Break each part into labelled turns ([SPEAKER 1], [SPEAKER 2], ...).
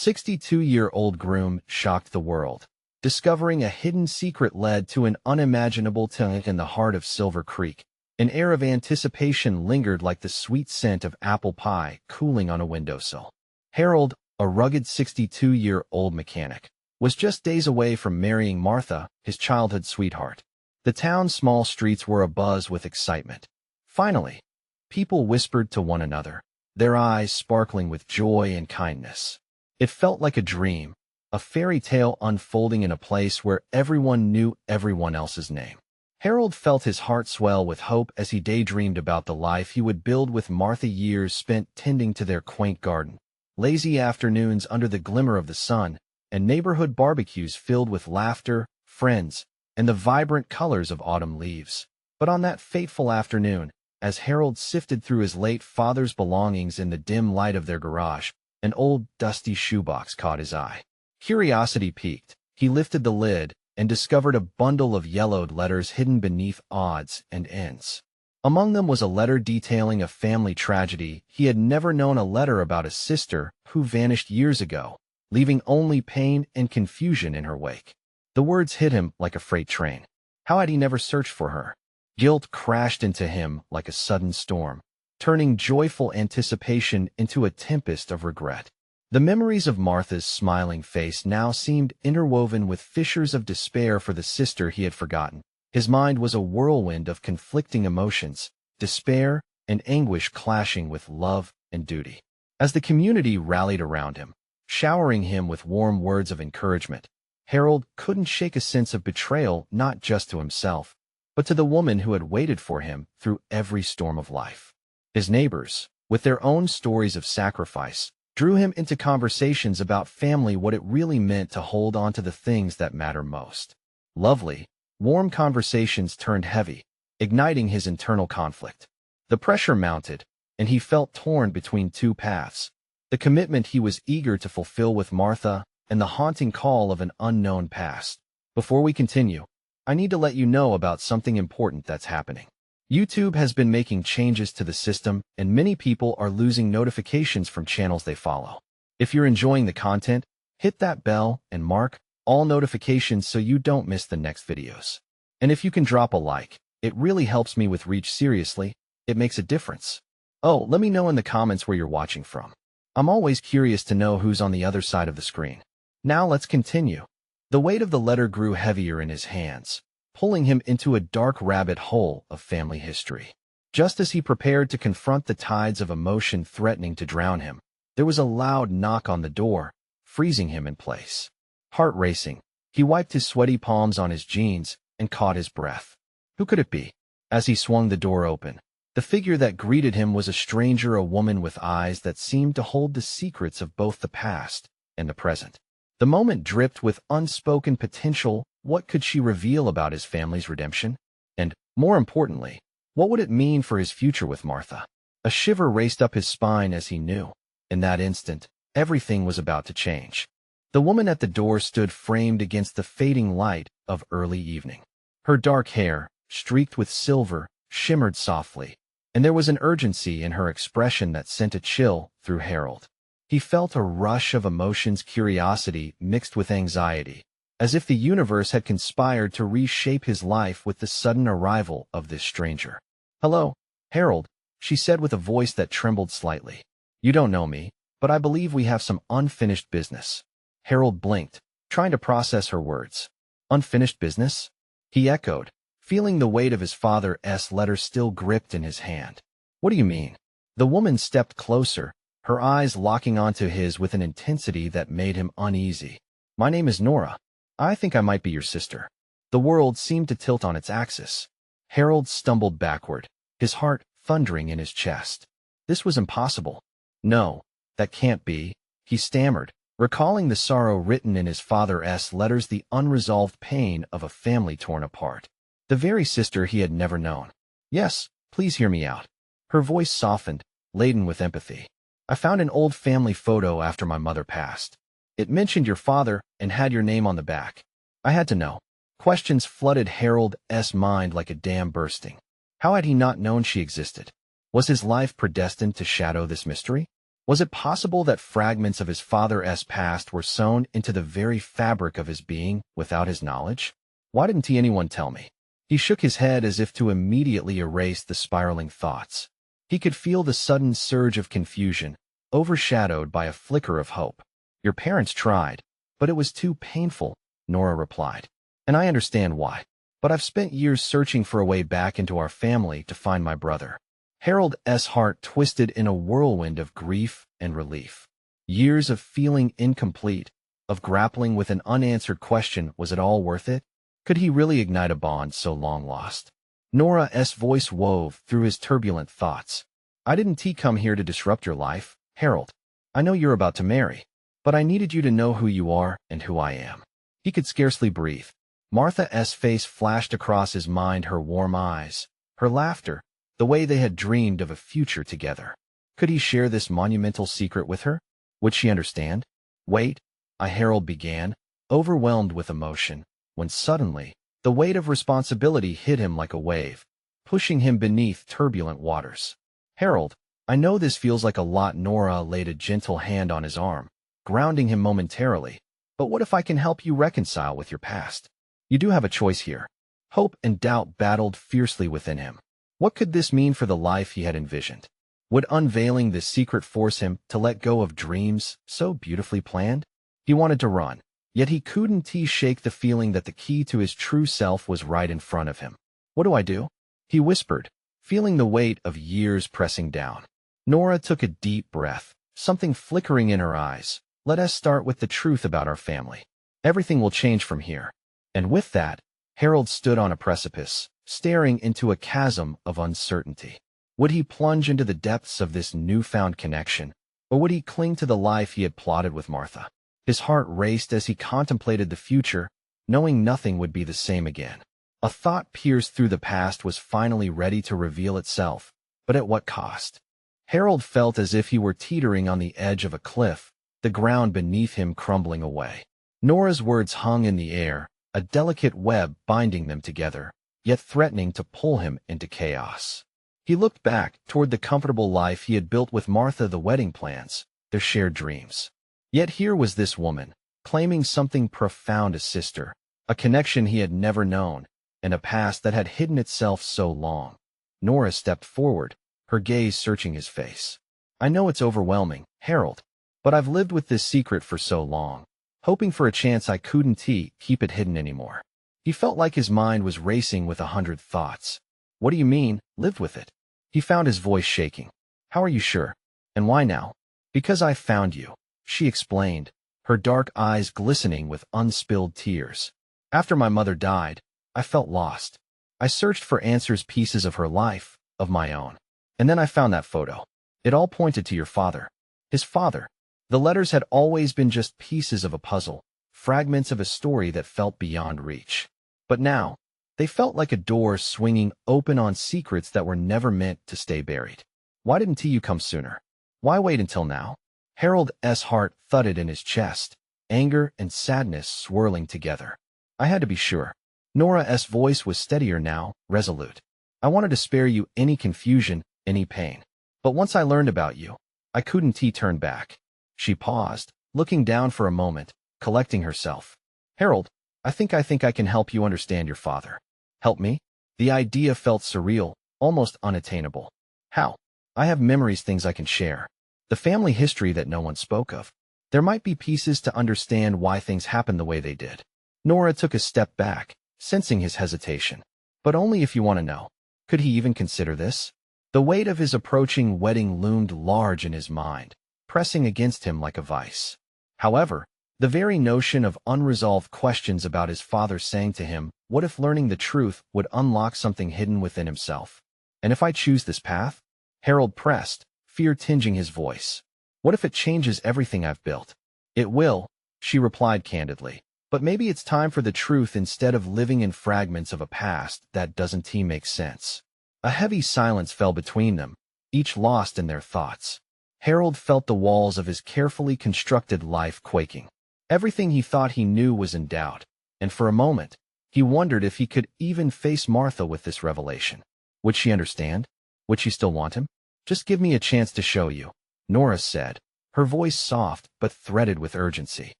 [SPEAKER 1] 62-year-old Groom shocked the world. Discovering a hidden secret led to an unimaginable turn in the heart of Silver Creek. An air of anticipation lingered like the sweet scent of apple pie cooling on a windowsill. Harold, a rugged 62-year-old mechanic, was just days away from marrying Martha, his childhood sweetheart. The town's small streets were abuzz with excitement. Finally, people whispered to one another, their eyes sparkling with joy and kindness. It felt like a dream, a fairy tale unfolding in a place where everyone knew everyone else's name. Harold felt his heart swell with hope as he daydreamed about the life he would build with Martha, years spent tending to their quaint garden, lazy afternoons under the glimmer of the sun, and neighborhood barbecues filled with laughter, friends, and the vibrant colors of autumn leaves. But on that fateful afternoon, as Harold sifted through his late father's belongings in the dim light of their garage, an old, dusty shoebox caught his eye. Curiosity piqued. He lifted the lid and discovered a bundle of yellowed letters hidden beneath odds and ends. Among them was a letter detailing a family tragedy. He had never known a letter about a sister who vanished years ago, leaving only pain and confusion in her wake. The words hit him like a freight train. How had he never searched for her? Guilt crashed into him like a sudden storm, turning joyful anticipation into a tempest of regret. The memories of Martha's smiling face now seemed interwoven with fissures of despair for the sister he had forgotten. His mind was a whirlwind of conflicting emotions, despair and anguish clashing with love and duty. As the community rallied around him, showering him with warm words of encouragement, Harold couldn't shake a sense of betrayal, not just to himself, but to the woman who had waited for him through every storm of life. His neighbors, with their own stories of sacrifice, drew him into conversations about family, what it really meant to hold on to the things that matter most. Lovely, warm conversations turned heavy, igniting his internal conflict. The pressure mounted, and he felt torn between two paths: the commitment he was eager to fulfill with Martha and the haunting call of an unknown past. Before we continue, I need to let you know about something important that's happening. YouTube has been making changes to the system, and many people are losing notifications from channels they follow. If you're enjoying the content, hit that bell and mark all notifications so you don't miss the next videos. And if you can drop a like, it really helps me with reach. Seriously, it makes a difference. Oh, let me know in the comments where you're watching from. I'm always curious to know who's on the other side of the screen. Now let's continue. The weight of the letter grew heavier in his hands, pulling him into a dark rabbit hole of family history. Just as he prepared to confront the tides of emotion threatening to drown him, there was a loud knock on the door, freezing him in place. Heart racing, he wiped his sweaty palms on his jeans and caught his breath. Who could it be? As he swung the door open, the figure that greeted him was a stranger, a woman with eyes that seemed to hold the secrets of both the past and the present. The moment dripped with unspoken potential. What could she reveal about his family's redemption? And, more importantly, what would it mean for his future with Martha? A shiver raced up his spine as he knew. In that instant, everything was about to change. The woman at the door stood framed against the fading light of early evening. Her dark hair, streaked with silver, shimmered softly, and there was an urgency in her expression that sent a chill through Harold. He felt a rush of emotions, curiosity mixed with anxiety, as if the universe had conspired to reshape his life with the sudden arrival of this stranger. "Hello, Harold," she said with a voice that trembled slightly. "You don't know me, but I believe we have some unfinished business." Harold blinked, trying to process her words. "Unfinished business?" he echoed, feeling the weight of his father's letter still gripped in his hand. "What do you mean?" The woman stepped closer, her eyes locking onto his with an intensity that made him uneasy. "My name is Nora. I think I might be your sister." The world seemed to tilt on its axis. Harold stumbled backward, his heart thundering in his chest. This was impossible. "No, that can't be," he stammered, recalling the sorrow written in his father's letters, the unresolved pain of a family torn apart. The very sister he had never known. "Yes, please hear me out." Her voice softened, laden with empathy. "I found an old family photo after my mother passed. It mentioned your father and had your name on the back. I had to know." Questions flooded Harold's mind like a dam bursting. How had he not known she existed? Was his life predestined to shadow this mystery? Was it possible that fragments of his father's past were sewn into the very fabric of his being without his knowledge? Why didn't anyone tell me? He shook his head as if to immediately erase the spiraling thoughts. He could feel the sudden surge of confusion, overshadowed by a flicker of hope. Your parents tried, but it was too painful, Nora replied. And I understand why. But I've spent years searching for a way back into our family to find my brother. Harold's heart twisted in a whirlwind of grief and relief. Years of feeling incomplete, of grappling with an unanswered question, was it all worth it? Could he really ignite a bond so long lost? Nora's voice wove through his turbulent thoughts. I didn't come here to disrupt your life, Harold. I know you're about to marry, but I needed you to know who you are and who I am. He could scarcely breathe. Martha's face flashed across his mind, her warm eyes, her laughter, the way they had dreamed of a future together. Could he share this monumental secret with her? Would she understand? Wait, Harold began, overwhelmed with emotion, when suddenly, the weight of responsibility hit him like a wave, pushing him beneath turbulent waters. Harold, I know this feels like a lot. Nora laid a gentle hand on his arm, grounding him momentarily. But what if I can help you reconcile with your past? You do have a choice here. Hope and doubt battled fiercely within him. What could this mean for the life he had envisioned? Would unveiling this secret force him to let go of dreams so beautifully planned? He wanted to run, yet he couldn't shake the feeling that the key to his true self was right in front of him. What do I do? He whispered, feeling the weight of years pressing down. Nora took a deep breath, something flickering in her eyes. Let us start with the truth about our family. Everything will change from here. And with that, Harold stood on a precipice, staring into a chasm of uncertainty. Would he plunge into the depths of this newfound connection, or would he cling to the life he had plotted with Martha? His heart raced as he contemplated the future, knowing nothing would be the same again. A thought pierced through the past was finally ready to reveal itself, but at what cost? Harold felt as if he were teetering on the edge of a cliff, the ground beneath him crumbling away. Nora's words hung in the air, a delicate web binding them together, yet threatening to pull him into chaos. He looked back toward the comfortable life he had built with Martha, the wedding plans, their shared dreams. Yet here was this woman, claiming something profound, a sister, a connection he had never known, and a past that had hidden itself so long. Nora stepped forward, her gaze searching his face. I know it's overwhelming, Harold, but I've lived with this secret for so long, hoping for a chance I couldn't keep it hidden anymore. He felt like his mind was racing with 100 thoughts. What do you mean, lived with it? He found his voice shaking. How are you sure? And why now? Because I found you, she explained, her dark eyes glistening with unspilled tears. After my mother died, I felt lost. I searched for answers, pieces of her life, of my own. And then I found that photo. It all pointed to your father. His father. The letters had always been just pieces of a puzzle, fragments of a story that felt beyond reach. But now, they felt like a door swinging open on secrets that were never meant to stay buried. Why didn't you come sooner? Why wait until now? Harold's heart thudded in his chest, anger and sadness swirling together. I had to be sure. Nora's voice was steadier now, resolute. I wanted to spare you any confusion, any pain. But once I learned about you, I couldn't turn back. She paused, looking down for a moment, collecting herself. Harold, I think I can help you understand your father. Help me? The idea felt surreal, almost unattainable. How? I have memories, things I can share. The family history that no one spoke of. There might be pieces to understand why things happened the way they did. Nora took a step back, sensing his hesitation. But only if you want to know. Could he even consider this? The weight of his approaching wedding loomed large in his mind, pressing against him like a vice. However, the very notion of unresolved questions about his father saying to him, what if learning the truth would unlock something hidden within himself? And if I choose this path? Harold pressed, fear tinging his voice. What if it changes everything I've built? It will, she replied candidly. But maybe it's time for the truth instead of living in fragments of a past that doesn't make sense. A heavy silence fell between them, each lost in their thoughts. Harold felt the walls of his carefully constructed life quaking. Everything he thought he knew was in doubt, and for a moment, he wondered if he could even face Martha with this revelation. Would she understand? Would she still want him? Just give me a chance to show you. Nora said, her voice soft but threaded with urgency.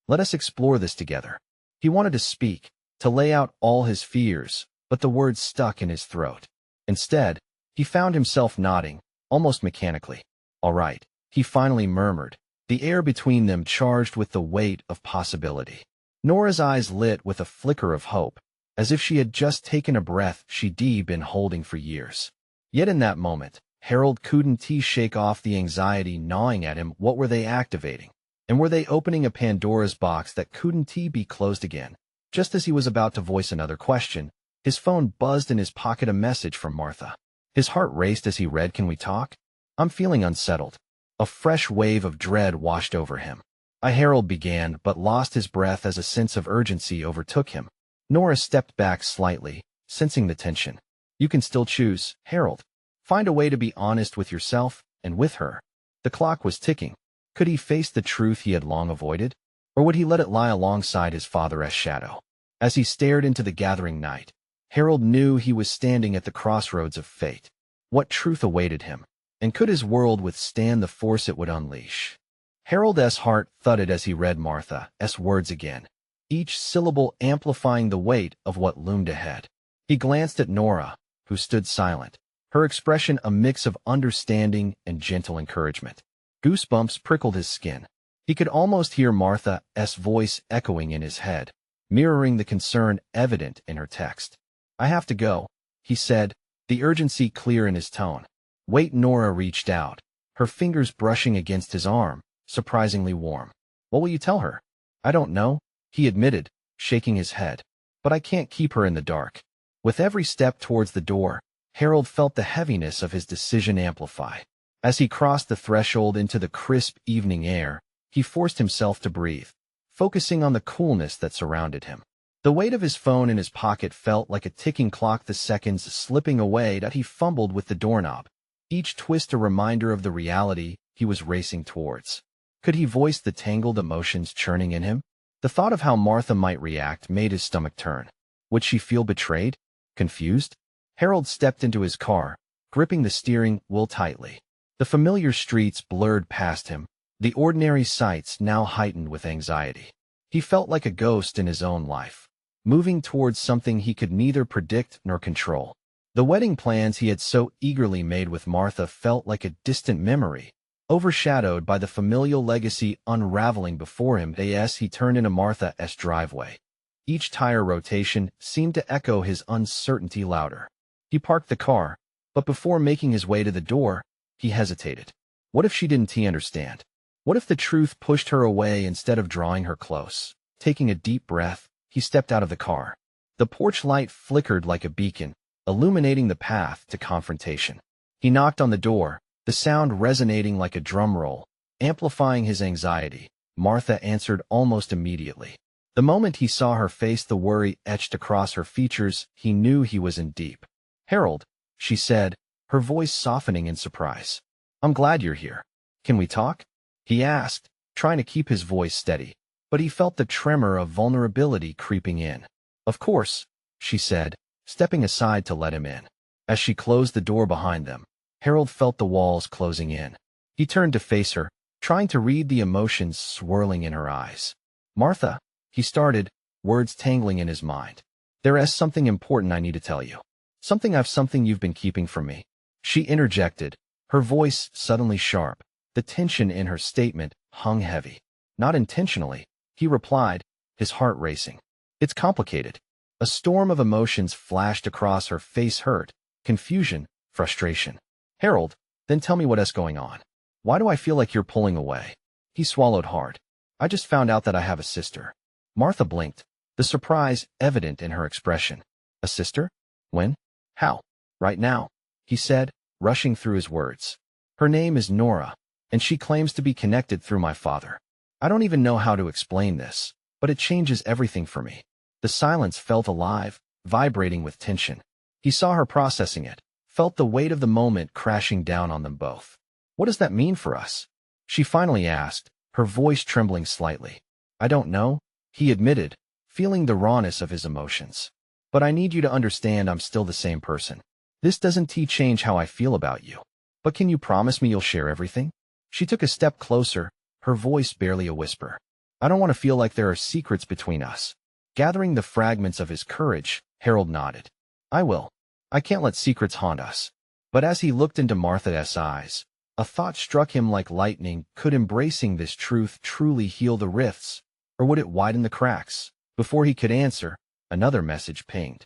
[SPEAKER 1] Let us explore this together. He wanted to speak, to lay out all his fears, but the words stuck in his throat. Instead, he found himself nodding, almost mechanically. All right, he finally murmured, the air between them charged with the weight of possibility. Nora's eyes lit with a flicker of hope, as if she had just taken a breath she'd been holding for years. Yet in that moment, Harold couldn't shake off the anxiety gnawing at him. What were they activating? And were they opening a Pandora's box that couldn't be closed again? Just as he was about to voice another question, his phone buzzed in his pocket, a message from Martha. His heart raced as he read, "Can we talk? I'm feeling unsettled." A fresh wave of dread washed over him. Harold began, but lost his breath as a sense of urgency overtook him. Nora stepped back slightly, sensing the tension. You can still choose, Harold. Find a way to be honest with yourself and with her. The clock was ticking. Could he face the truth he had long avoided? Or would he let it lie alongside his father's shadow? As he stared into the gathering night, Harold knew he was standing at the crossroads of fate. What truth awaited him? And could his world withstand the force it would unleash? Harold's heart thudded as he read Martha's words again, each syllable amplifying the weight of what loomed ahead. He glanced at Nora, who stood silent, her expression a mix of understanding and gentle encouragement. Goosebumps prickled his skin. He could almost hear Martha's voice echoing in his head, mirroring the concern evident in her text. I have to go, he said, the urgency clear in his tone. Wait. Nora reached out, her fingers brushing against his arm, surprisingly warm. What will you tell her? I don't know, he admitted, shaking his head. But I can't keep her in the dark. With every step towards the door, Harold felt the heaviness of his decision amplify. As he crossed the threshold into the crisp evening air, he forced himself to breathe, focusing on the coolness that surrounded him. The weight of his phone in his pocket felt like a ticking clock, the seconds slipping away that he fumbled with the doorknob, each twist a reminder of the reality he was racing towards. Could he voice the tangled emotions churning in him? The thought of how Martha might react made his stomach turn. Would she feel betrayed? Confused? Harold stepped into his car, gripping the steering wheel tightly. The familiar streets blurred past him, the ordinary sights now heightened with anxiety. He felt like a ghost in his own life, moving towards something he could neither predict nor control. The wedding plans he had so eagerly made with Martha felt like a distant memory, overshadowed by the familial legacy unraveling before him. As he turned into Martha's driveway, each tire rotation seemed to echo his uncertainty louder. He parked the car, but before making his way to the door, he hesitated. What if she didn't understand? What if the truth pushed her away instead of drawing her close? Taking a deep breath, he stepped out of the car. The porch light flickered like a beacon, illuminating the path to confrontation. He knocked on the door, the sound resonating like a drum roll, amplifying his anxiety. Martha answered almost immediately. The moment he saw her face, the worry etched across her features, he knew he was in deep. Harold, she said, her voice softening in surprise. I'm glad you're here. Can we talk? He asked, trying to keep his voice steady, but he felt the tremor of vulnerability creeping in. Of course, she said, stepping aside to let him in. As she closed the door behind them, Harold felt the walls closing in. He turned to face her, trying to read the emotions swirling in her eyes. Martha, he started, words tangling in his mind. There is something important I need to tell you. Something you've been keeping from me. She interjected, her voice suddenly sharp. The tension in her statement hung heavy. Not intentionally, he replied, his heart racing. It's complicated. A storm of emotions flashed across her face: hurt, confusion, frustration. Harold, then tell me what's going on. Why do I feel like you're pulling away? He swallowed hard. I just found out that I have a sister. Martha blinked, the surprise evident in her expression. A sister? When? How? Right now, he said, rushing through his words. Her name is Nora, and she claims to be connected through my father. I don't even know how to explain this, but it changes everything for me. The silence felt alive, vibrating with tension. He saw her processing it, felt the weight of the moment crashing down on them both. What does that mean for us? She finally asked, her voice trembling slightly. I don't know, he admitted, feeling the rawness of his emotions. But I need you to understand I'm still the same person. This doesn't change how I feel about you. But can you promise me you'll share everything? She took a step closer, her voice barely a whisper. I don't want to feel like there are secrets between us. Gathering the fragments of his courage, Harold nodded. I will. I can't let secrets haunt us. But as he looked into Martha's eyes, a thought struck him like lightning. Could embracing this truth truly heal the rifts, or would it widen the cracks? Before he could answer, another message pinged.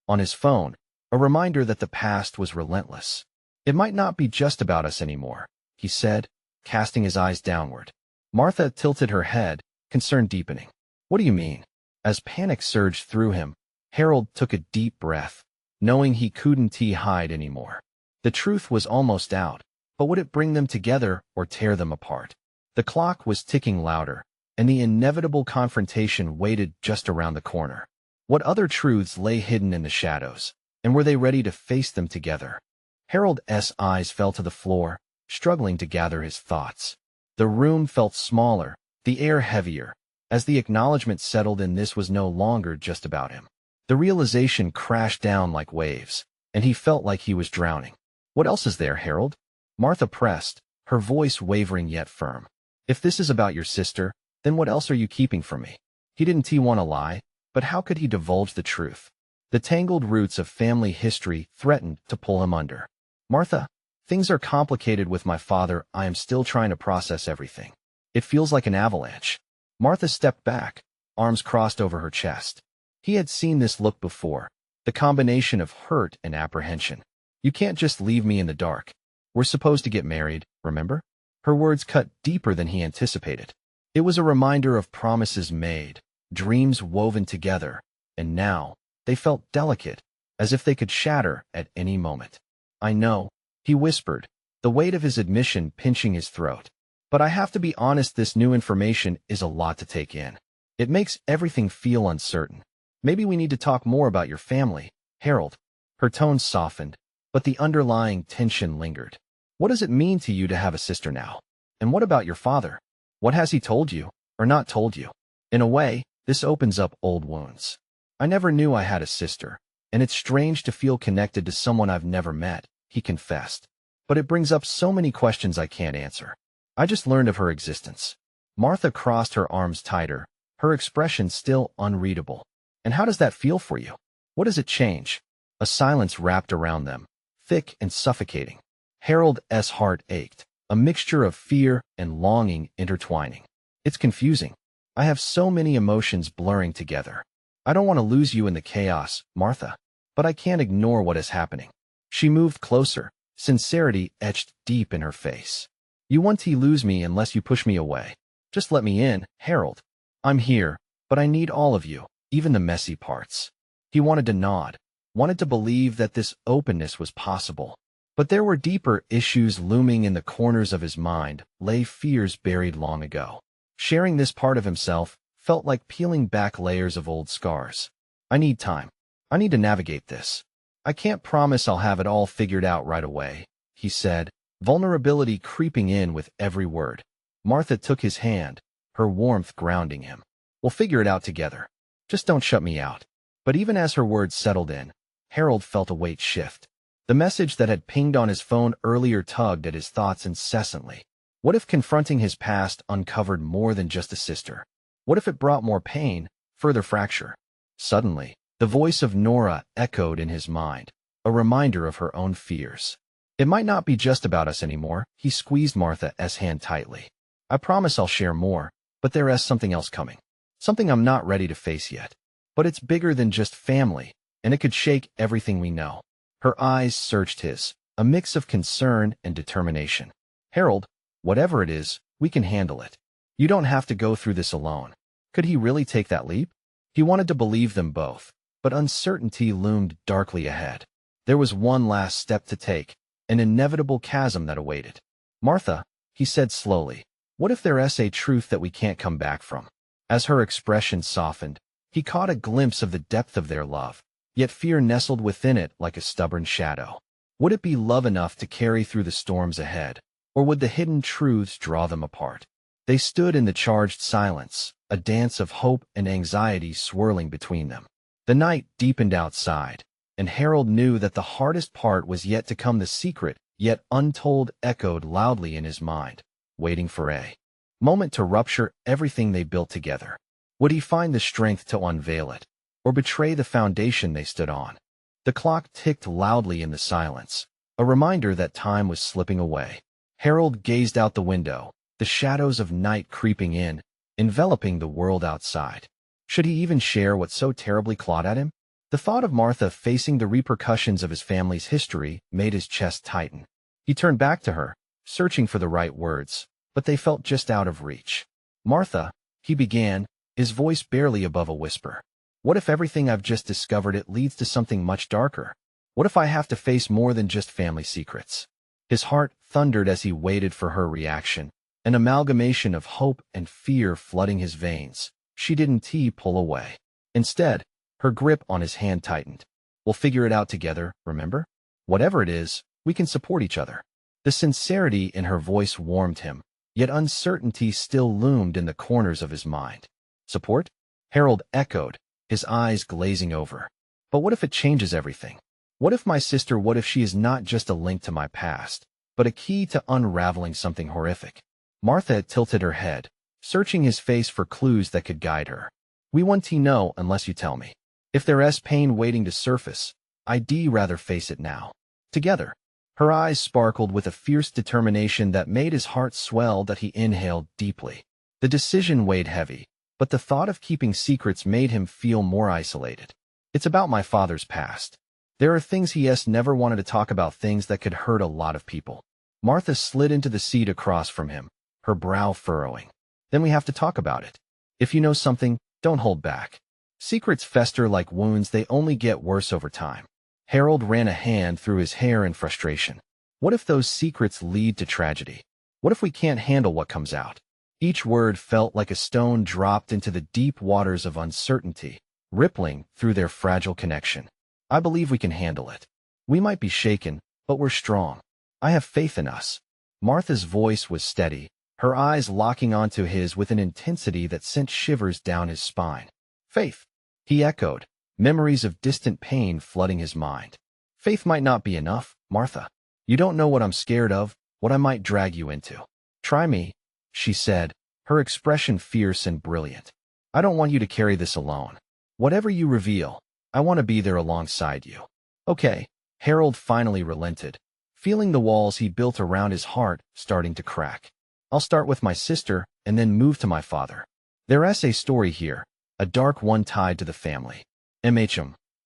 [SPEAKER 1] On his phone, a reminder that the past was relentless. It might not be just about us anymore, he said, casting his eyes downward. Martha tilted her head, concern deepening. What do you mean? As panic surged through him, Harold took a deep breath, knowing he couldn't hide anymore. The truth was almost out, but would it bring them together or tear them apart? The clock was ticking louder, and the inevitable confrontation waited just around the corner. What other truths lay hidden in the shadows, and were they ready to face them together? Harold's eyes fell to the floor, struggling to gather his thoughts. The room felt smaller, the air heavier. As the acknowledgement settled in, this was no longer just about him. The realization crashed down like waves, and he felt like he was drowning. What else is there, Harold? Martha pressed, her voice wavering yet firm. If this is about your sister, then what else are you keeping from me? He didn't want to lie, but how could he divulge the truth? The tangled roots of family history threatened to pull him under. Martha, things are complicated with my father. I am still trying to process everything. It feels like an avalanche. Martha stepped back, arms crossed over her chest. He had seen this look before, the combination of hurt and apprehension. You can't just leave me in the dark. We're supposed to get married, remember? Her words cut deeper than he anticipated. It was a reminder of promises made, dreams woven together, and now they felt delicate, as if they could shatter at any moment. I know, he whispered, the weight of his admission pinching his throat. But I have to be honest, this new information is a lot to take in. It makes everything feel uncertain. Maybe we need to talk more about your family, Harold. Her tone softened, but the underlying tension lingered. What does it mean to you to have a sister now? And what about your father? What has he told you, or not told you? In a way, this opens up old wounds. I never knew I had a sister, and it's strange to feel connected to someone I've never met, he confessed. But it brings up so many questions I can't answer. I just learned of her existence. Martha crossed her arms tighter, her expression still unreadable. And how does that feel for you? What does it change? A silence wrapped around them, thick and suffocating. Harold's heart ached, a mixture of fear and longing intertwining. It's confusing. I have so many emotions blurring together. I don't want to lose you in the chaos, Martha, but I can't ignore what is happening. She moved closer, sincerity etched deep in her face. You won't lose me unless you push me away. Just let me in, Harold. I'm here, but I need all of you, even the messy parts. He wanted to nod, wanted to believe that this openness was possible. But there were deeper issues looming in the corners of his mind, lay fears buried long ago. Sharing this part of himself felt like peeling back layers of old scars. I need time. I need to navigate this. I can't promise I'll have it all figured out right away, he said, vulnerability creeping in with every word. Martha took his hand, her warmth grounding him. We'll figure it out together. Just don't shut me out. But even as her words settled in, Harold felt a weight shift. The message that had pinged on his phone earlier tugged at his thoughts incessantly. What if confronting his past uncovered more than just a sister? What if it brought more pain, further fracture? Suddenly, the voice of Nora echoed in his mind, a reminder of her own fears. It might not be just about us anymore. He squeezed Martha's hand tightly. I promise I'll share more, but there is something else coming. Something I'm not ready to face yet. But it's bigger than just family, and it could shake everything we know. Her eyes searched his, a mix of concern and determination. Harold, whatever it is, we can handle it. You don't have to go through this alone. Could he really take that leap? He wanted to believe them both, but uncertainty loomed darkly ahead. There was one last step to take, an inevitable chasm that awaited. Martha, he said slowly, what if there is a truth that we can't come back from? As her expression softened, he caught a glimpse of the depth of their love, yet fear nestled within it like a stubborn shadow. Would it be love enough to carry through the storms ahead, or would the hidden truths draw them apart? They stood in the charged silence, a dance of hope and anxiety swirling between them. The night deepened outside, and Harold knew that the hardest part was yet to come. The secret, yet untold, echoed loudly in his mind. waiting for a moment to rupture everything they built together. Would he find the strength to unveil it, or betray the foundation they stood on? The clock ticked loudly in the silence, a reminder that time was slipping away. Harold gazed out the window, the shadows of night creeping in, enveloping the world outside. Should he even share what so terribly clawed at him? The thought of Martha facing the repercussions of his family's history made his chest tighten. He turned back to her, searching for the right words, but they felt just out of reach. "Martha," he began, his voice barely above a whisper. "What if everything I've just discovered it leads to something much darker? What if I have to face more than just family secrets?" His heart thundered as he waited for her reaction, an amalgamation of hope and fear flooding his veins. She didn't pull away. Instead, her grip on his hand tightened. "We'll figure it out together, remember? Whatever it is, we can support each other." The sincerity in her voice warmed him, yet uncertainty still loomed in the corners of his mind. "Support?" Harold echoed, his eyes glazing over. "But what if it changes everything? What if she is not just a link to my past, but a key to unraveling something horrific?" Martha had tilted her head, searching his face for clues that could guide her. "We won't know unless you tell me. If there's pain waiting to surface, I'd rather face it now. Together." Her eyes sparkled with a fierce determination that made his heart swell. That he inhaled deeply. The decision weighed heavy, but the thought of keeping secrets made him feel more isolated. "It's about my father's past. There are things he never wanted to talk about, things that could hurt a lot of people." Martha slid into the seat across from him, her brow furrowing. "Then we have to talk about it. If you know something, don't hold back. Secrets fester like wounds, they only get worse over time." Harold ran a hand through his hair in frustration. "What if those secrets lead to tragedy? What if we can't handle what comes out?" Each word felt like a stone dropped into the deep waters of uncertainty, rippling through their fragile connection. "I believe we can handle it. We might be shaken, but we're strong. I have faith in us." Martha's voice was steady, her eyes locking onto his with an intensity that sent shivers down his spine. "Faith," he echoed, memories of distant pain flooding his mind. "Faith might not be enough, Martha. You don't know what I'm scared of, what I might drag you into." "Try me," she said, her expression fierce and brilliant. "I don't want you to carry this alone. Whatever you reveal, I want to be there alongside you." "Okay." Harold finally relented, feeling the walls he built around his heart starting to crack. "I'll start with my sister and then move to my father. There's a story here, a dark one tied to the family."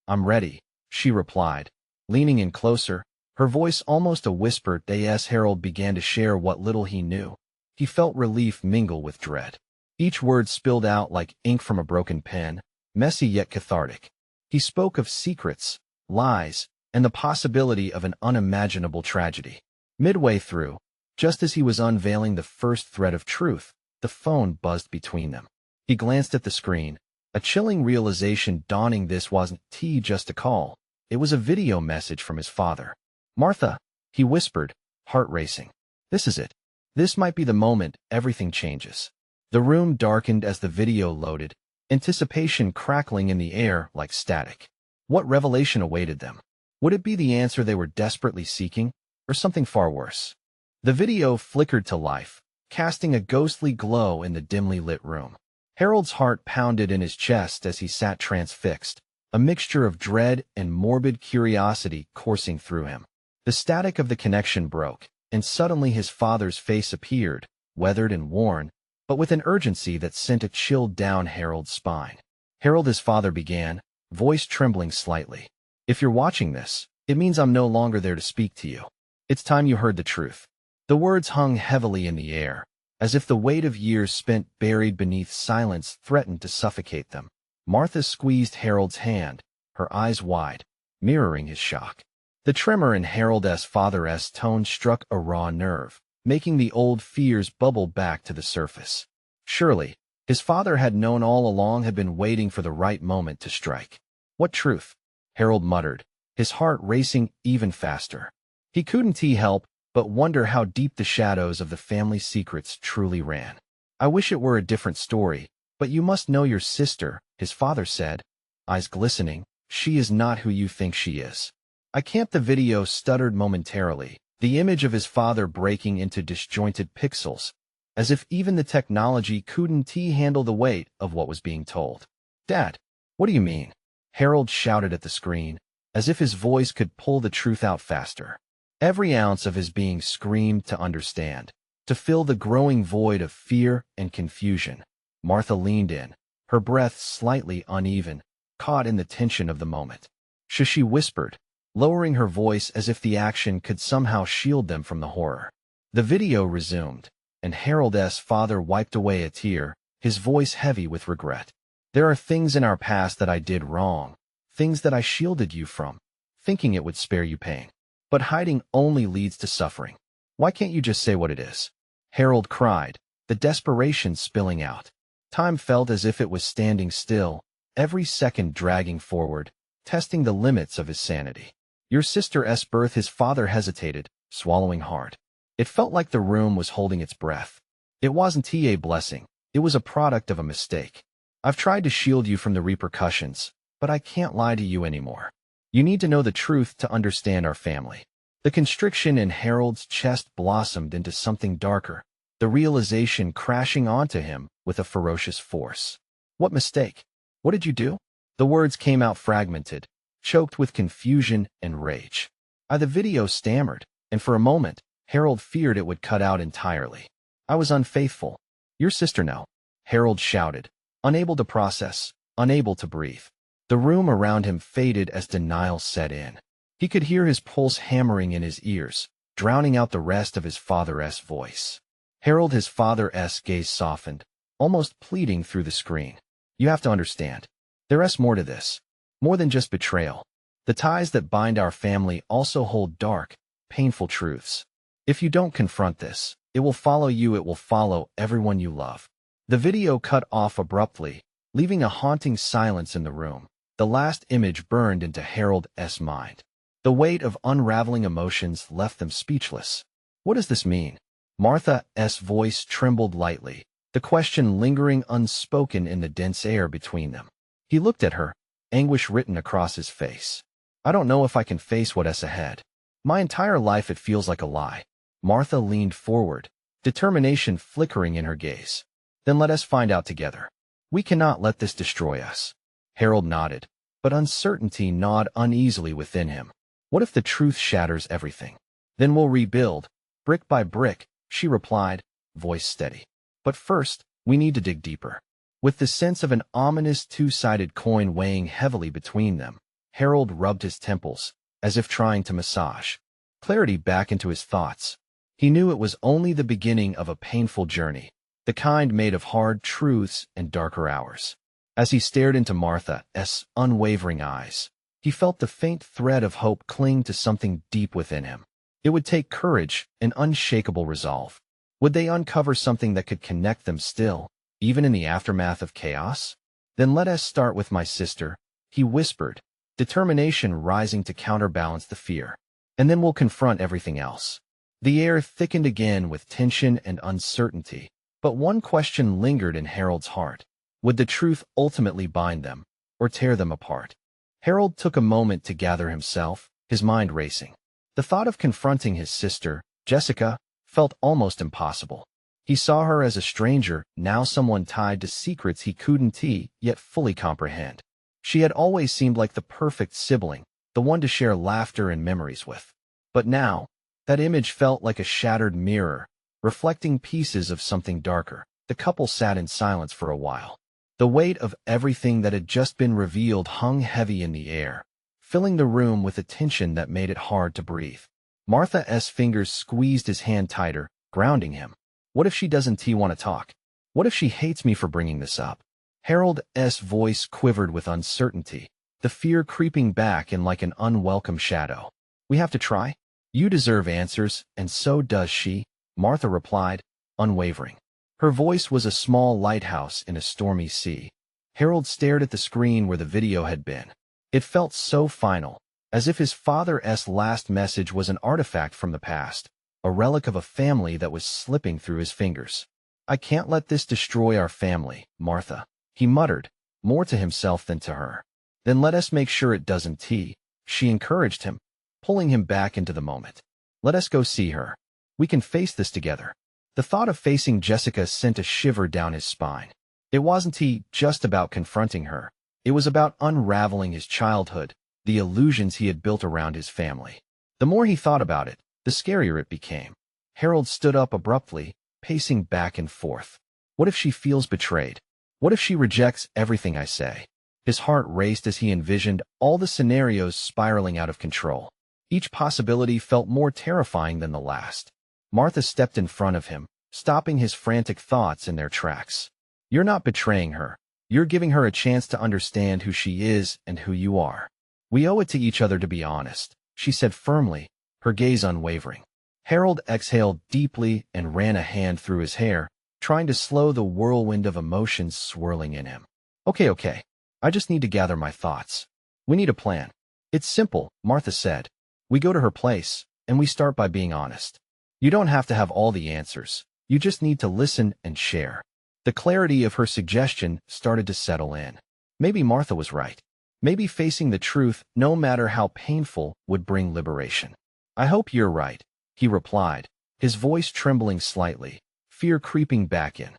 [SPEAKER 1] "I'm ready," she replied, leaning in closer, her voice almost a whisper. As Harold began to share what little he knew, he felt relief mingle with dread. Each word spilled out like ink from a broken pen, messy yet cathartic. He spoke of secrets, lies, and the possibility of an unimaginable tragedy. Midway through, just as he was unveiling the first thread of truth, the phone buzzed between them. He glanced at the screen, a chilling realization dawning. This wasn't just a call. It was a video message from his father. "Martha," he whispered, heart racing. "This is it. This might be the moment everything changes." The room darkened as the video loaded, anticipation crackling in the air like static. What revelation awaited them? Would it be the answer they were desperately seeking, or something far worse? The video flickered to life, casting a ghostly glow in the dimly lit room. Harold's heart pounded in his chest as he sat transfixed, a mixture of dread and morbid curiosity coursing through him. The static of the connection broke, and suddenly his father's face appeared, weathered and worn, but with an urgency that sent a chill down Harold's spine. "Harold," his father began, voice trembling slightly. "If you're watching this, it means I'm no longer there to speak to you. It's time you heard the truth." The words hung heavily in the air, as if the weight of years spent buried beneath silence threatened to suffocate them. Martha squeezed Harold's hand, her eyes wide, mirroring his shock. The tremor in Harold's father's tone struck a raw nerve, making the old fears bubble back to the surface. Surely, his father had known all along, had been waiting for the right moment to strike. "What truth?" Harold muttered, his heart racing even faster. He couldn't help but wonder how deep the shadows of the family secrets truly ran. "I wish it were a different story, but you must know your sister," his father said, eyes glistening. "She is not who you think she is." "I can't." The video stuttered momentarily, the image of his father breaking into disjointed pixels, as if even the technology couldn't handle the weight of what was being told. "Dad, what do you mean?" Harold shouted at the screen, as if his voice could pull the truth out faster. Every ounce of his being screamed to understand, to fill the growing void of fear and confusion. Martha leaned in, her breath slightly uneven, caught in the tension of the moment. She whispered, lowering her voice as if the action could somehow shield them from the horror. The video resumed, and Harold's father wiped away a tear, his voice heavy with regret. "There are things in our past that I did wrong, things that I shielded you from, thinking it would spare you pain. But hiding only leads to suffering. Why can't you just say what it is?" Harold cried, the desperation spilling out. Time felt as if it was standing still, every second dragging forward, testing the limits of his sanity. "Your sister's birth," his father hesitated, swallowing hard. It felt like the room was holding its breath. "It wasn't a blessing, it was a product of a mistake. I've tried to shield you from the repercussions, but I can't lie to you anymore. You need to know the truth to understand our family." The constriction in Harold's chest blossomed into something darker, the realization crashing onto him with a ferocious force. "What mistake? What did you do?" The words came out fragmented, choked with confusion and rage. The video stammered, and for a moment, Harold feared it would cut out entirely. "I was unfaithful. Your sister now," Harold shouted, unable to process, unable to breathe. The room around him faded as denial set in. He could hear his pulse hammering in his ears, drowning out the rest of his father's voice. His father's gaze softened, almost pleading through the screen. "You have to understand. There's more to this. More than just betrayal. The ties that bind our family also hold dark, painful truths. If you don't confront this, it will follow you, it will follow everyone you love." The video cut off abruptly, leaving a haunting silence in the room. The last image burned into Harold's mind. The weight of unraveling emotions left them speechless. "What does this mean?" Martha's voice trembled lightly, the question lingering unspoken in the dense air between them. He looked at her, anguish written across his face. "I don't know if I can face what's ahead. My entire life it feels like a lie." Martha leaned forward, determination flickering in her gaze. "Then let us find out together. We cannot let this destroy us." Harold nodded, but uncertainty gnawed uneasily within him. "What if the truth shatters everything?" "Then we'll rebuild, brick by brick," she replied, voice steady. "But first, we need to dig deeper." With the sense of an ominous two-sided coin weighing heavily between them, Harold rubbed his temples, as if trying to massage clarity back into his thoughts. He knew it was only the beginning of a painful journey, the kind made of hard truths and darker hours. As he stared into Martha's unwavering eyes, he felt the faint thread of hope cling to something deep within him. It would take courage and unshakable resolve. Would they uncover something that could connect them still, even in the aftermath of chaos? "Then let us start with my sister," he whispered, determination rising to counterbalance the fear. "And then we'll confront everything else." The air thickened again with tension and uncertainty, but one question lingered in Harold's heart. Would the truth ultimately bind them, or tear them apart? Harold took a moment to gather himself, his mind racing. The thought of confronting his sister, Jessica, felt almost impossible. He saw her as a stranger, now someone tied to secrets he couldn't yet fully comprehend. She had always seemed like the perfect sibling, the one to share laughter and memories with. But now, that image felt like a shattered mirror, reflecting pieces of something darker. The couple sat in silence for a while. The weight of everything that had just been revealed hung heavy in the air, filling the room with a tension that made it hard to breathe. Martha's fingers squeezed his hand tighter, grounding him. "What if she doesn't want to talk? What if she hates me for bringing this up?" Harold's voice quivered with uncertainty, the fear creeping back in like an unwelcome shadow. "We have to try. You deserve answers, and so does she," Martha replied, unwavering. Her voice was a small lighthouse in a stormy sea. Harold stared at the screen where the video had been. It felt so final, as if his father's last message was an artifact from the past, a relic of a family that was slipping through his fingers. "I can't let this destroy our family, Martha," he muttered, more to himself than to her. "Then let us make sure it doesn't," she encouraged him, pulling him back into the moment. "Let us go see her. We can face this together." The thought of facing Jessica sent a shiver down his spine. It wasn't just about confronting her. It was about unraveling his childhood, the illusions he had built around his family. The more he thought about it, the scarier it became. Harold stood up abruptly, pacing back and forth. What if she feels betrayed? What if she rejects everything I say? His heart raced as he envisioned all the scenarios spiraling out of control. Each possibility felt more terrifying than the last. Martha stepped in front of him, stopping his frantic thoughts in their tracks. You're not betraying her. You're giving her a chance to understand who she is and who you are. We owe it to each other to be honest, she said firmly, her gaze unwavering. Harold exhaled deeply and ran a hand through his hair, trying to slow the whirlwind of emotions swirling in him. Okay. I just need to gather my thoughts. We need a plan. It's simple, Martha said. We go to her place, and we start by being honest. You don't have to have all the answers. You just need to listen and share. The clarity of her suggestion started to settle in. Maybe Martha was right. Maybe facing the truth, no matter how painful, would bring liberation. I hope you're right, he replied, his voice trembling slightly, fear creeping back in.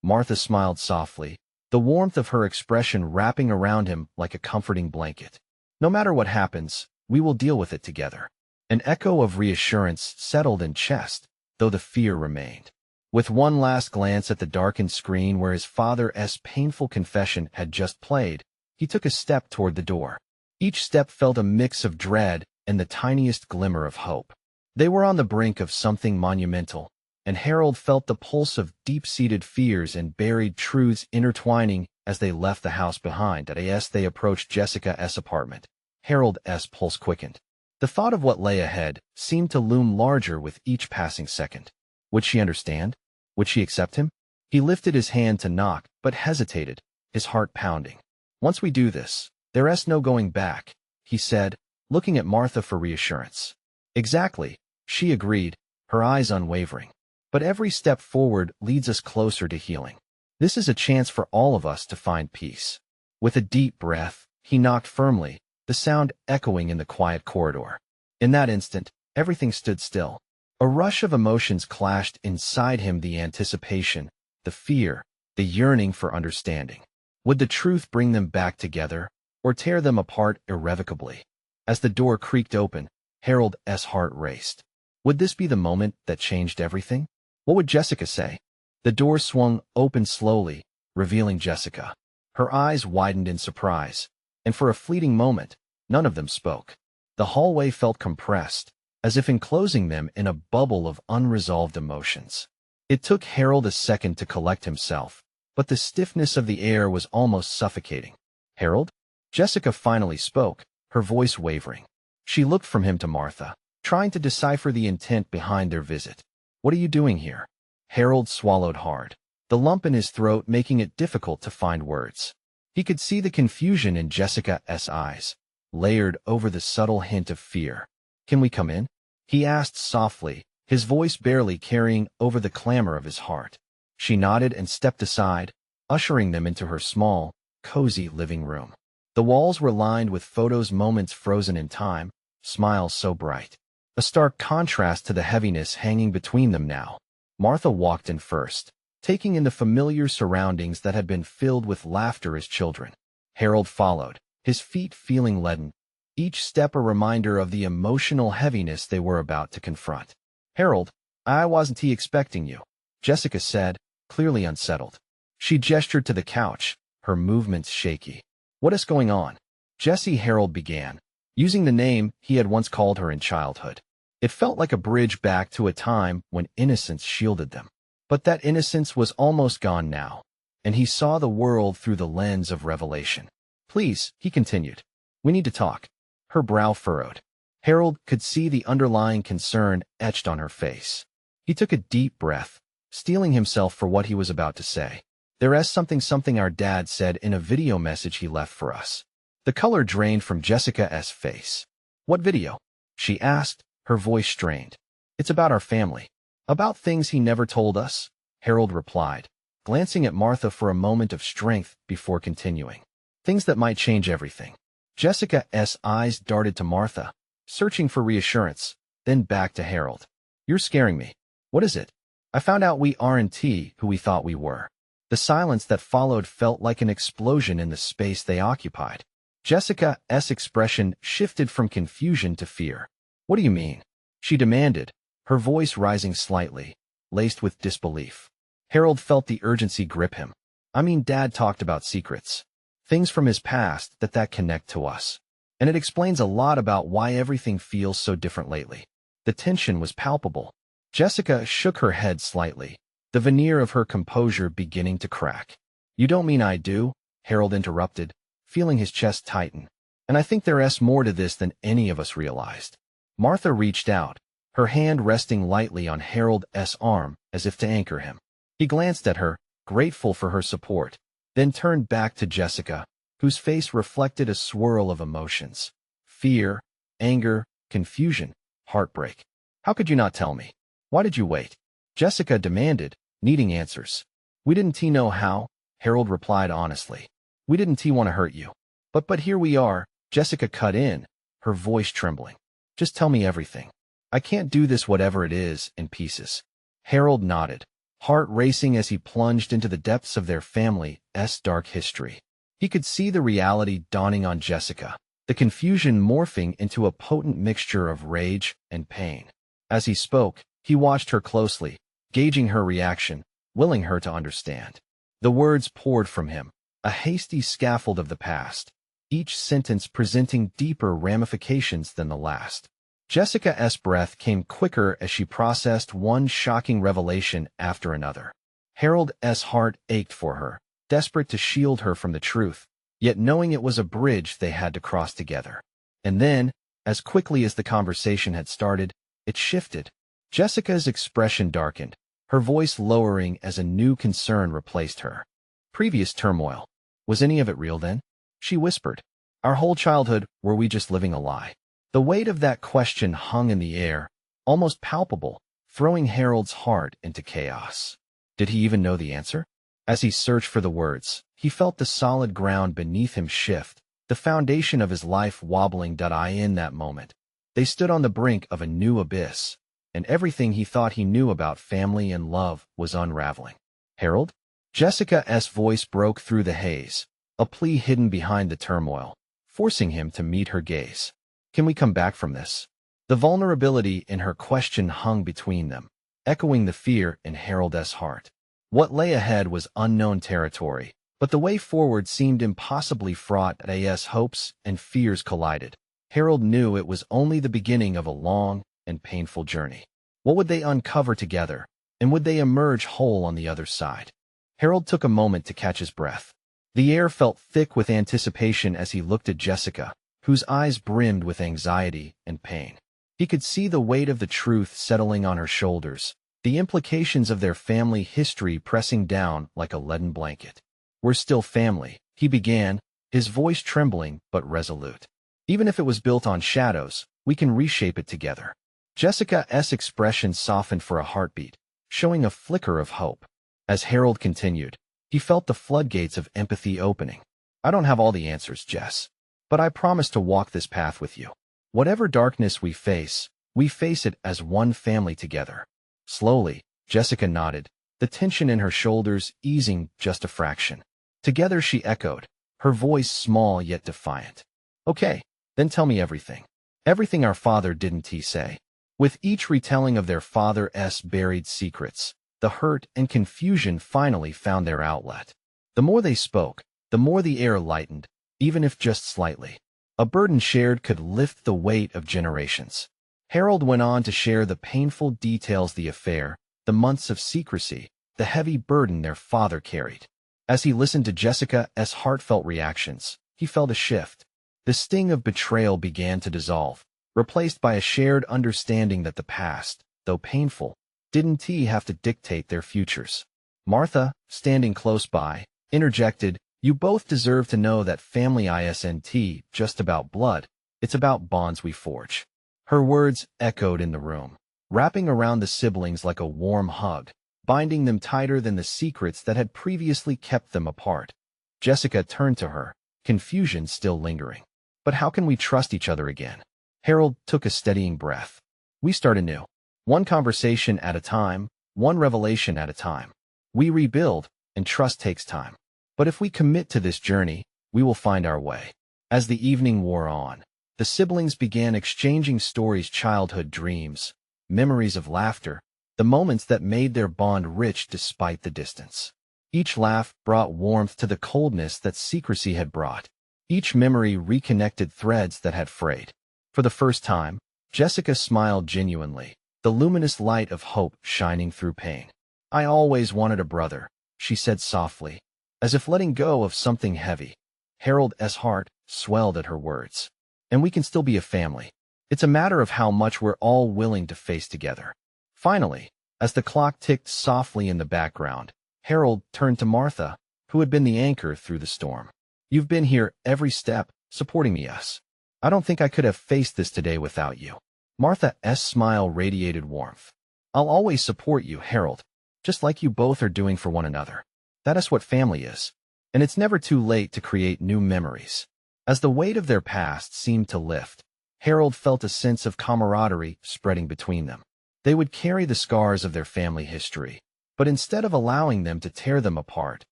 [SPEAKER 1] Martha smiled softly, the warmth of her expression wrapping around him like a comforting blanket. No matter what happens, we will deal with it together. An echo of reassurance settled in chest, though the fear remained. With one last glance at the darkened screen where his father's painful confession had just played, he took a step toward the door. Each step felt a mix of dread and the tiniest glimmer of hope. They were on the brink of something monumental, and Harold felt the pulse of deep-seated fears and buried truths intertwining as they left the house behind. As they approached Jessica's apartment, Harold's pulse quickened. The thought of what lay ahead seemed to loom larger with each passing second. Would she understand? Would she accept him? He lifted his hand to knock, but hesitated, his heart pounding. Once we do this, there's no going back, he said, looking at Martha for reassurance. Exactly, she agreed, her eyes unwavering. But every step forward leads us closer to healing. This is a chance for all of us to find peace. With a deep breath, he knocked firmly, the sound echoing in the quiet corridor. In that instant, everything stood still. A rush of emotions clashed inside him, the anticipation, the fear, the yearning for understanding. Would the truth bring them back together, or tear them apart irrevocably? As the door creaked open, Harold's heart raced. Would this be the moment that changed everything? What would Jessica say? The door swung open slowly, revealing Jessica. Her eyes widened in surprise, and for a fleeting moment, none of them spoke. The hallway felt compressed, as if enclosing them in a bubble of unresolved emotions. It took Harold a second to collect himself, but the stiffness of the air was almost suffocating. Harold? Jessica finally spoke, her voice wavering. She looked from him to Martha, trying to decipher the intent behind their visit. What are you doing here? Harold swallowed hard, the lump in his throat making it difficult to find words. He could see the confusion in Jessica's eyes, layered over the subtle hint of fear. Can we come in? He asked softly, his voice barely carrying over the clamor of his heart. She nodded and stepped aside, ushering them into her small, cozy living room. The walls were lined with photos, moments frozen in time, smiles so bright. A stark contrast to the heaviness hanging between them now. Martha walked in first, taking in the familiar surroundings that had been filled with laughter as children. Harold followed, his feet feeling leaden, each step a reminder of the emotional heaviness they were about to confront. Harold, I wasn't expecting you, Jessica said, clearly unsettled. She gestured to the couch, her movements shaky. What is going on? Harold began, using the name he had once called her in childhood. It felt like a bridge back to a time when innocence shielded them. But that innocence was almost gone now, and he saw the world through the lens of revelation. Please, he continued. We need to talk. Her brow furrowed. Harold could see the underlying concern etched on her face. He took a deep breath, steeling himself for what he was about to say. There's something our dad said in a video message he left for us. The color drained from Jessica's face. What video? She asked, her voice strained. It's about our family. About things he never told us, Harold replied, glancing at Martha for a moment of strength before continuing. Things that might change everything. Jessica's eyes darted to Martha, searching for reassurance, then back to Harold. You're scaring me. What is it? I found out we aren't who we thought we were. The silence that followed felt like an explosion in the space they occupied. Jessica's expression shifted from confusion to fear. What do you mean? She demanded, her voice rising slightly, laced with disbelief. Harold felt the urgency grip him. I mean, Dad talked about secrets. Things from his past that connect to us. And it explains a lot about why everything feels so different lately. The tension was palpable. Jessica shook her head slightly, the veneer of her composure beginning to crack. You don't mean I do? Harold interrupted, feeling his chest tighten. And I think there's more to this than any of us realized. Martha reached out, her hand resting lightly on Harold's arm as if to anchor him. He glanced at her, grateful for her support, then turned back to Jessica, whose face reflected a swirl of emotions. Fear, anger, confusion, heartbreak. How could you not tell me? Why did you wait? Jessica demanded, needing answers. We didn't know how, Harold replied honestly. We didn't want to hurt you. But here we are, Jessica cut in, her voice trembling. Just tell me everything. I can't do this whatever it is, in pieces. Harold nodded, heart racing as he plunged into the depths of their family's dark history. He could see the reality dawning on Jessica, the confusion morphing into a potent mixture of rage and pain. As he spoke, he watched her closely, gauging her reaction, willing her to understand. The words poured from him, a hasty scaffold of the past, each sentence presenting deeper ramifications than the last. Jessica's breath came quicker as she processed one shocking revelation after another. Harold's heart ached for her, desperate to shield her from the truth, yet knowing it was a bridge they had to cross together. And then, as quickly as the conversation had started, it shifted. Jessica's expression darkened, her voice lowering as a new concern replaced her. Previous turmoil. Was any of it real then? She whispered. Our whole childhood, were we just living a lie? The weight of that question hung in the air, almost palpable, throwing Harold's heart into chaos. Did he even know the answer? As he searched for the words, he felt the solid ground beneath him shift, the foundation of his life wobbling. In that moment, they stood on the brink of a new abyss, and everything he thought he knew about family and love was unraveling. Harold? Jessica's voice broke through the haze, a plea hidden behind the turmoil, forcing him to meet her gaze. Can we come back from this? The vulnerability in her question hung between them, echoing the fear in Harold's heart. What lay ahead was unknown territory, but the way forward seemed impossibly fraught as hopes and fears collided. Harold knew it was only the beginning of a long and painful journey. What would they uncover together, and would they emerge whole on the other side? Harold took a moment to catch his breath. The air felt thick with anticipation as he looked at Jessica, whose eyes brimmed with anxiety and pain. He could see the weight of the truth settling on her shoulders, the implications of their family history pressing down like a leaden blanket. We're still family, he began, his voice trembling but resolute. Even if it was built on shadows, we can reshape it together. Jessica's expression softened for a heartbeat, showing a flicker of hope. As Harold continued, he felt the floodgates of empathy opening. I don't have all the answers, Jess, but I promise to walk this path with you. Whatever darkness we face it as one family together. Slowly, Jessica nodded, the tension in her shoulders easing just a fraction. Together she echoed, her voice small yet defiant. Okay, then tell me everything. Everything our father didn't say. With each retelling of their father's buried secrets, the hurt and confusion finally found their outlet. The more they spoke, the more the air lightened, even if just slightly. A burden shared could lift the weight of generations. Harold went on to share the painful details of the affair, the months of secrecy, the heavy burden their father carried. As he listened to Jessica's heartfelt reactions, he felt a shift. The sting of betrayal began to dissolve, replaced by a shared understanding that the past, though painful, didn't have to dictate their futures. Martha, standing close by, interjected, You both deserve to know that family isn't just about blood, it's about bonds we forge. Her words echoed in the room, wrapping around the siblings like a warm hug, binding them tighter than the secrets that had previously kept them apart. Jessica turned to her, confusion still lingering. But how can we trust each other again? Harold took a steadying breath. We start anew. One conversation at a time, one revelation at a time. We rebuild, and trust takes time. But if we commit to this journey, we will find our way. As the evening wore on, the siblings began exchanging stories, childhood dreams, memories of laughter, the moments that made their bond rich despite the distance. Each laugh brought warmth to the coldness that secrecy had brought. Each memory reconnected threads that had frayed. For the first time, Jessica smiled genuinely, the luminous light of hope shining through pain. "I always wanted a brother," she said softly, as if letting go of something heavy. Harold's heart swelled at her words. "And we can still be a family. It's a matter of how much we're all willing to face together." Finally, as the clock ticked softly in the background, Harold turned to Martha, who had been the anchor through the storm. "You've been here every step, supporting me. I don't think I could have faced this today without you." Martha's smile radiated warmth. "I'll always support you, Harold, just like you both are doing for one another. That is what family is. And it's never too late to create new memories." As the weight of their past seemed to lift, Harold felt a sense of camaraderie spreading between them. They would carry the scars of their family history, but instead of allowing them to tear them apart,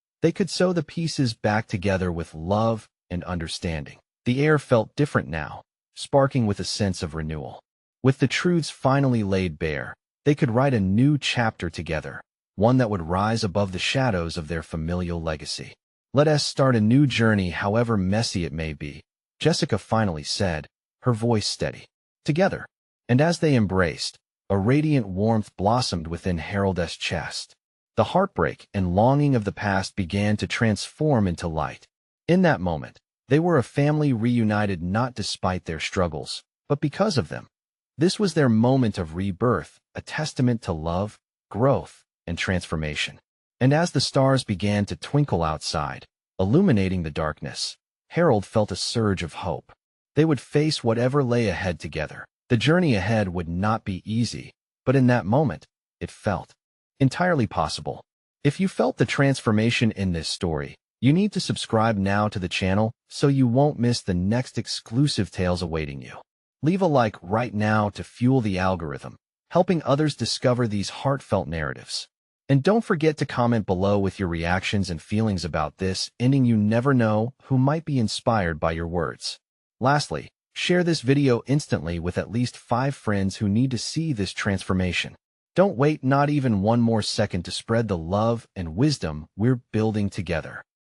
[SPEAKER 1] they could sew the pieces back together with love and understanding. The air felt different now, sparking with a sense of renewal. With the truths finally laid bare, they could write a new chapter together, one that would rise above the shadows of their familial legacy. "Let us start a new journey, however messy it may be," Jessica finally said, her voice steady. "Together." And as they embraced, a radiant warmth blossomed within Harold's chest. The heartbreak and longing of the past began to transform into light. In that moment, they were a family reunited not despite their struggles, but because of them. This was their moment of rebirth, a testament to love, growth, and transformation. And as the stars began to twinkle outside, illuminating the darkness, Harold felt a surge of hope. They would face whatever lay ahead together. The journey ahead would not be easy, but in that moment, it felt entirely possible. If you felt the transformation in this story, you need to subscribe now to the channel so you won't miss the next exclusive tales awaiting you. Leave a like right now to fuel the algorithm, helping others discover these heartfelt narratives. And don't forget to comment below with your reactions and feelings about this ending. You never know who might be inspired by your words. Lastly, share this video instantly with at least 5 friends who need to see this transformation. Don't wait not even one more second to spread the love and wisdom we're building together.